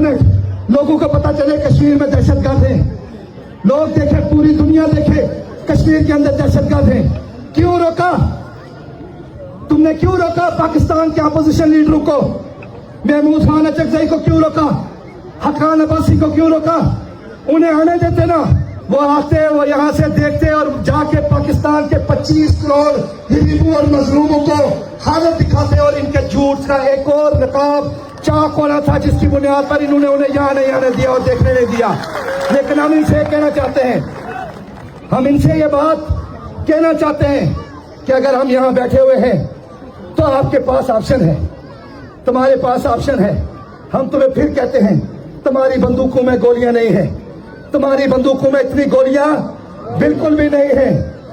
Internet, लोगों को पता चले कश्मीर में दहशतगर्द हैं, लोग देखे, पूरी दुनिया देखे कश्मीर के अंदर दहशतगर्द हैं। क्यों रोका तुमने? क्यों रोका पाकिस्तान के अपोजिशन लीडरों को? महमूद खान अचकजई को क्यों रोका? हकान अब्बासी को क्यों रोका? उन्हें आने देते ना, वो आते, वो यहाँ से देखते और जाके पाकिस्तान के 25 करोड़ हिंदू और मजलूमों को हालत दिखाते और इनके झूठ का एक और नकाब चाक होना था जिसकी बुनियाद पर इन्होंने उन्हें यहाँ नहीं आने दिया और देखने नहीं दिया। लेकिन हम इनसे कहना चाहते हैं, हम इनसे ये बात कहना चाहते हैं कि अगर हम यहाँ बैठे हुए हैं तो आपके पास ऑप्शन है, तुम्हारे पास ऑप्शन है। हम तुम्हें फिर कहते हैं, तुम्हारी बंदूकों में गोलियां नहीं है, तुम्हारी बंदूकों में इतनी गोलियां बिल्कुल भी नहीं है,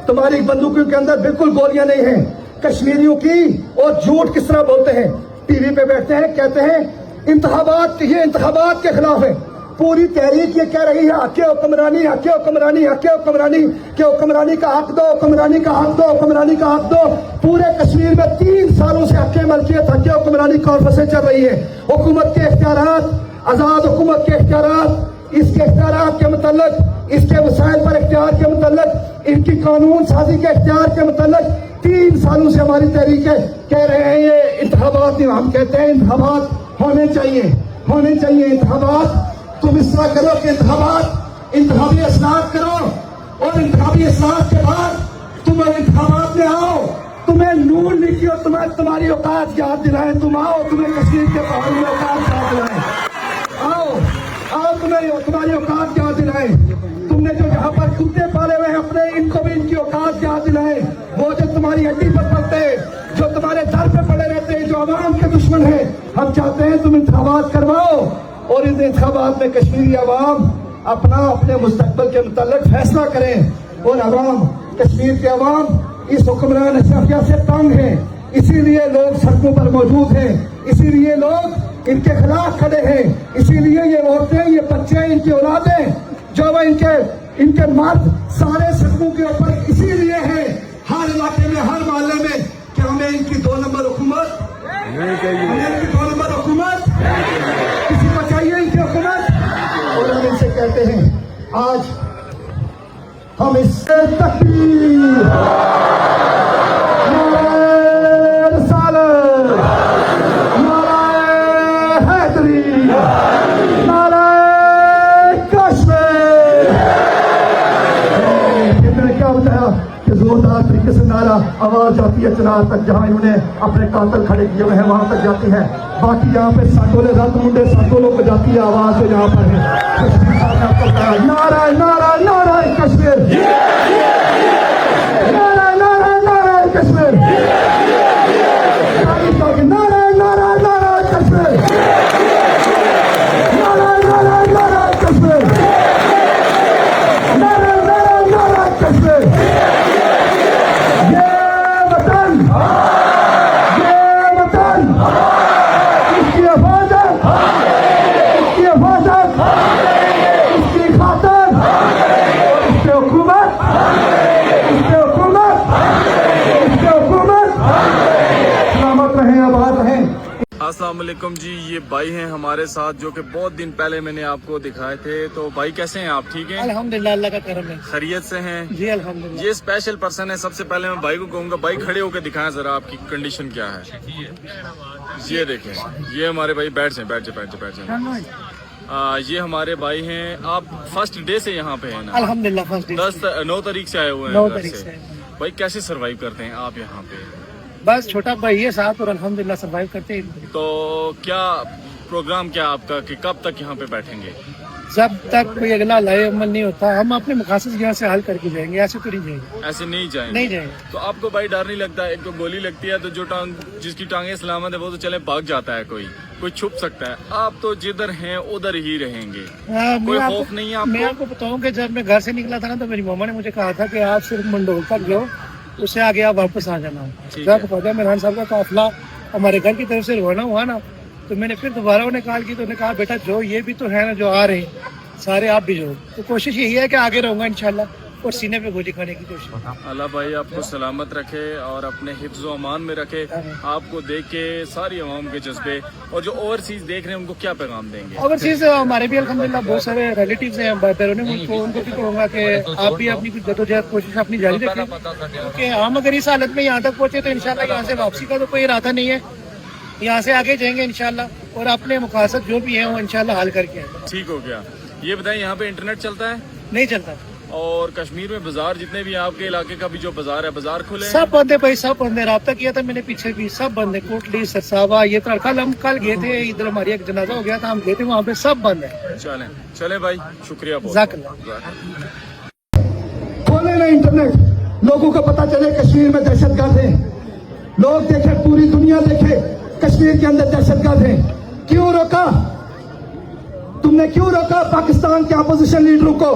तुम्हारी बंदूकों के अंदर बिल्कुल गोलियां नहीं है। कश्मीरियों की और झूठ किस तरह बोलते हैं, टीवी पे बैठते हैं, कहते हैं इंतखाबात, ये इंतखाबात के खिलाफ है। पूरी तहरीक ये कह रही है हक़ हुक्मरानी, हक़ हुक्मरानी, हक़ हुक्मरानी, के हुक्मरानी का हक दो, हुक्मरानी का हक दो, हुक्मरानी का हक दो। पूरे कश्मीर में 3 सालों से हक़ मलकियत, हक़ हुक्मरानी कॉन्फ्रेंसें चल रही है। हुकूमत के इख्तियारात, आजाद हुकूमत के इख्तियारात, इसके इख्तियार के मुतल्लिक, इसके वसाइल पर इख्तियार के मुतल्लिक, इनकी कानून साजी के इख्तियार के मुतल्लिक 3 सालों से हमारी तहरीकें कह रहे हैं ये इंतखाबात नहीं। हम कहते हैं इंतखाबात होने चाहिए, होने चाहिए इंतखाबात। तुम इस तरह करो कि इंतखाबी इस्लाहत करो और इंतखाबी इस्लाहत के बाद तुम इंतखाबात में आओ, तुम्हें नून लिखी और तुम्हारी औकात याद दिलाएं, तुम आओ, तुम्हें कश्मीर के पहाड़ में औकात याद दिलाएं, आओ तुम्हारी औकात याद दिलाएं। तुमने जो यहाँ पर कुत्ते पाले हुए हैं अपने, इनको भी इनकी औकात याद दिलाएं। वो जो तुम्हारी हड्डी पर पड़ते हैं, जो तुम्हारे दर पे पड़े रहते हैं, जो आवाम के दुश्मन है, हम चाहते हैं तुम इंतखाबात करवाओ और इन इंतखाबात में कश्मीरी आवाम अपने मुस्तकबिल के मुतालिक फैसला करें। और आवाम, कश्मीर के आवाम इस हुक्मरान अशरफिया से तंग है, इसीलिए लोग सड़कों पर मौजूद हैं, इसीलिए लोग इनके खिलाफ खड़े हैं, इसीलिए ये औरतें, ये बच्चे, इनकी औलादें, जो वह इनके मर्द सारे सड़कों के ऊपर इसीलिए हैं, हर इलाके में, हर मोहल्ले में, कि हमें इनकी 2 नंबर हुकूमत नहीं चाहिए, हमें इनकी 2 नंबर हुकूमत, किसी को चाहिए इनकी हुकूमत। और हम इनसे कहते हैं, आज हम इससे तकबीर, नारे रिसालत, नारे हैदरी, नारे कश्मीर, मैंने क्या बताया कि जोरदार तरीके से नारा आवाज जाती है चिनार तक, जहां इन्होंने अपने कातल खड़े किए हुए हैं वहां तक जाती है। बाकी यहाँ पे साटोले रत मुंडे साटोलों को जाती है आवाज, जो यहाँ पर है कश्मीर साहब ने आपको कहा नारा नारा नारा कश्मीर, नारा नारा नारा कश्मीर, नारा नारा नारा कश्मीर, नारा नारा नारा कश्मीर, नारा नारा नारा कश्मीर। ये वतन, ये वतन, इसकी हिफाजत, इसकी हिफाजत, इसकी खातिर, इसकी हुकूमत, इसकी हुकूमत, इसकी हुकूमत सलामत रहे, आबाद रहे। अस्सलाम वालेकुम जी, ये भाई हैं हमारे साथ जो कि बहुत दिन पहले मैंने आपको दिखाए थे। तो भाई कैसे हैं आप? ठीक हैं अल्हम्दुलिल्लाह, अल्लाह का करम है, खैरियत से हैं जी अल्हम्दुलिल्लाह। ये स्पेशल पर्सन है। सबसे पहले मैं भाई को कहूँगा, भाई खड़े होकर दिखाएं जरा आपकी कंडीशन क्या है। ये देखें, ये हमारे भाई बैठ जाए। ये हमारे भाई हैं। आप फर्स्ट डे से यहाँ पे हैं ना? अल्हम्दुलिल्लाह फर्स्ट डे 9 तारीख से आए हुए हैं। 9 घर तारीख से। से। भाई कैसे सरवाइव करते हैं आप यहाँ पे? बस छोटा भाई है साथ और अल्हम्दुलिल्लाह सर्वाइव करते हैं। तो क्या प्रोग्राम क्या आपका कि कब तक यहाँ पे बैठेंगे? जब तक कोई अगला लाए अमल नहीं होता, हम अपने मकासद यहाँ से हल करके जाएंगे, ऐसे तो नहीं जाएंगे, ऐसे नहीं जाएंगे। नहीं जाएंगे। तो आपको भाई डर नहीं लगता? एक तो गोली लगती है तो जो जिसकी टांगे सलामत है वो तो चले भाग जाता है, कोई छुप सकता है। आप तो जिधर हैं उधर ही रहेंगे, कोई खौफ नहीं है आपको? मैं आपको बताऊँ कि जब मैं घर से निकला था ना, तो मेरी मामा ने मुझे कहा था कि आप सिर्फ मंडोल तक जाओ, उससे आगे आप वापस आ जाना। जब पता मेहरान साहब का काफिला हमारे घर की तरफ से रवाना हुआ ना, तो मैंने फिर दोबारा उन्हें कॉल की, तो उन्होंने कहा बेटा जो ये भी तो है ना जो आ रहे हैं सारे, आप भी जो। तो कोशिश यही है कि आगे रहूंगा इंशाल्लाह। اور سینے پہ گولی کھانے کی کوشش کی۔ अल्लाह भाई आपको सलामत रखे और अपने हिफ्ज़ व अमान में रखे। आपको देख के सारी अवाम के जज्बे और जो ओवरसीज देख रहे हैं उनको क्या पैगाम देंगे? ओवरसीज हमारे भी अल्हम्दुलिल्लाह बहुत सारे रिलेटिव्स हैं बैरून मुल्क, उनको भी कहूँगा कि आप भी अपनी जदोजहद कोशिश अपनी जारी रखें, क्योंकि हम अगर इस हालत में यहाँ तक पहुँचे तो इंशाल्लाह यहाँ से वापसी का तो कोई इरादा नहीं है, यहाँ से आगे जाएंगे इंशाल्लाह और अपने मकासद जो भी हैं वो इंशाल्लाह हल करके आएंगे। ठीक हो गया। ये बताएं यहाँ पे इंटरनेट चलता है? नहीं चलता, और कश्मीर में बाजार जितने भी आपके इलाके का भी जो बाजार है, बाजार खुले हैं? सब बंद है भाई, सब बंद है। राब्ता किया था मैंने पीछे भी, सब बंद है। कोटली, सरसावा, ये तो कल हम कल गए थे, इधर हमारी एक जनाजा हो गया था, हम गए थे वहाँ पे, सब बंद है। चलें चलें भाई, शुक्रिया बहुत। जज़ाकल्लाह। खोले ना इंटरनेट, लोगों को पता चले कश्मीर में दहशतगर्द हैं, लोग देखे, पूरी दुनिया देखे कश्मीर के अंदर दहशतगर्द हैं। क्यों रोका? तुमने क्यों रोका पाकिस्तान के अपोजिशन लीडरों को?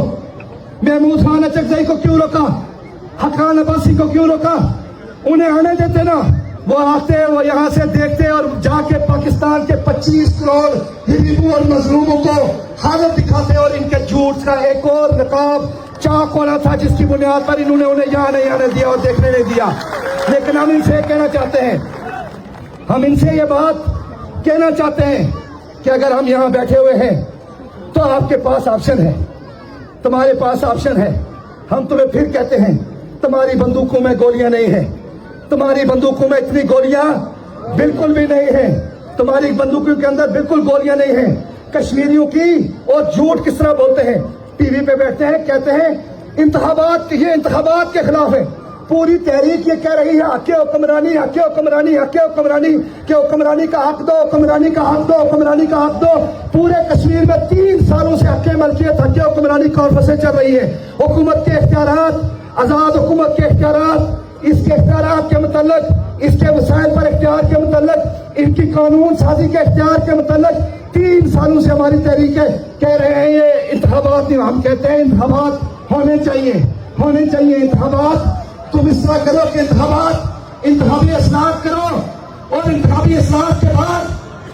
महमूद खान अचकजई को क्यों रोका? हकान अब्बासी को क्यों रोका? उन्हें आने देते ना, वो आते, वो यहाँ से देखते और जाके पाकिस्तान के 25 करोड़ हिंदू और मजलूमों को हालत दिखाते और इनके झूठ का एक और नकाब चाक होना था जिसकी बुनियाद पर इन्होंने उन्हें यहाँ नहीं आने दिया और देखने नहीं दिया। लेकिन हम इनसे कहना चाहते हैं, हम इनसे ये बात कहना चाहते हैं कि अगर हम यहाँ बैठे हुए हैं तो आपके पास ऑप्शन है, तुम्हारे पास ऑप्शन है। हम तुम्हें फिर कहते हैं, तुम्हारी बंदूकों में गोलियां नहीं है, तुम्हारी बंदूकों में इतनी गोलियां बिल्कुल भी नहीं है, तुम्हारी बंदूकों के अंदर बिल्कुल गोलियां नहीं है। कश्मीरियों की और झूठ किस तरह बोलते हैं, टीवी पे बैठते हैं, कहते हैं इंतखाबात, ये इंतखाबात के खिलाफ है। पूरी तहरीक ये कह रही है हक़ हुक्मरानी, हक़ हुक्मरानी, हक़ हुक्मरानी, के हुक्मरानी का हक दो, हुक्मरानी का हक दो, हुक्मरानी का हक दो। पूरे कश्मीर में 3 सालों से हक़ मलकियत, हक़ हुक्मरानी कॉन्फ्रेंसें चल रही है। हुकूमत के इख्तियारात, आजाद हुकूमत के इख्तियारात, इसके इख्तियारात के मुतल्लिक, इसके वसाइल पर इख्तियार के मुतल्लिक, इनकी कानून साजी के इख्तियार के मुतल्लिक 3 सालों से हमारी तहरीकें कह रहे हैं ये इंतखाबात नहीं। हम कहते हैं इंतखाबात होने चाहिए, होने चाहिए इंतखाबात। तुम इस तरह करो कि इंतखाबी इस्लाहत करो और इंतखाबी इस्लाहत के बाद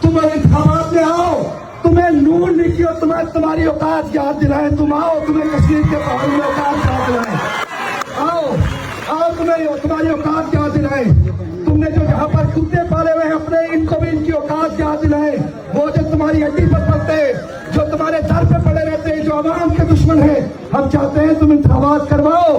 तुम इंतखाबात में आओ, तुम्हें नूर लिखी और तुम्हें तुम्हारी औकात याद दिलाएं। तुम आओ, तुम्हें कश्मीर के पहाड़ों में औकात याद दिलाएं। आओ तुम्हें तुम्हारी औकात याद दिलाएं। तुमने जो यहाँ पर कुत्ते पाले हुए हैं अपने, इनको भी इनकी औकात याद दिलाएं। वो जो तुम्हारी हड्डी पर पड़ते हैं, जो तुम्हारे दर पे पड़े रहते हैं, जो आवाम के दुश्मन है, हम चाहते हैं तुम इंतखाबात करवाओ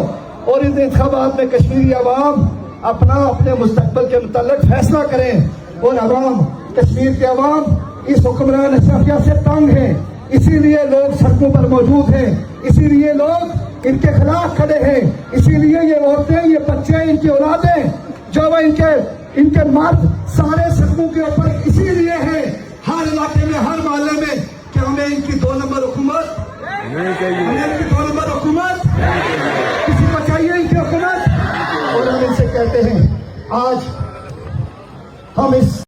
और इस इंतखाबात में कश्मीरी अवाम अपना अपने मुस्तकबिल के मुताल्लिक फैसला करें। और अवाम, कश्मीर के अवाम इस हुक्मरान अशरफिया से तंग है, इसीलिए लोग सड़कों पर मौजूद हैं, इसीलिए लोग इनके खिलाफ खड़े हैं, इसीलिए ये औरतें, ये बच्चे, इनकी औलादें, जो वह इनके मर्द सारे सड़कों के ऊपर इसीलिए हैं, हर इलाके में, हर मोहल्ले में, कि हमें इनकी 2 नंबर हुकूमत नहीं चाहिए, हमें इनकी 2 नंबर हुकूमत, किसी को चाहिए इनकी हुकूमत। और हम इनसे कहते हैं, आज हम इस